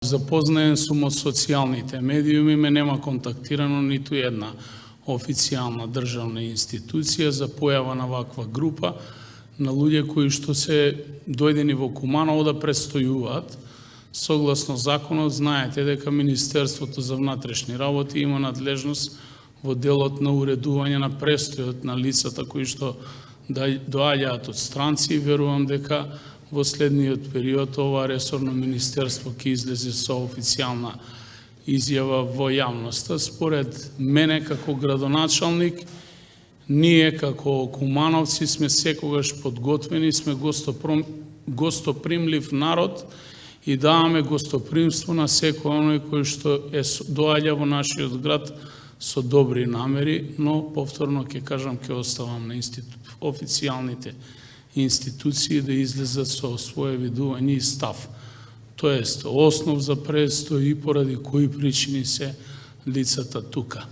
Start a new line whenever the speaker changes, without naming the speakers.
Запознаен сум од социјалните медиуми, ме нема контактирано ниту една официјална државна институција за појава на ваква група на луѓе кои што се дојдени во Куманово да престојуваат. Согласно законот, знаете дека Министерството за внатрешни работи има надлежност во делот на уредување на престојот на лицата кои што доаѓаат од странци. Верувам дека во следниот период ова ресорно министерство ќе излезе со официјална изјава во јавноста. Според мене како градоначалник, ние како кумановци сме секогаш подготвени, сме гостопримлив народ и даваме гостопримство на секој оној кој што доаѓа во нашиот град со добри намери, но повторно ќе кажам, ќе оставам на официјалните институции да излезат со своје видување и став. Тоест, основ за престој и поради кои причини се лицата тука.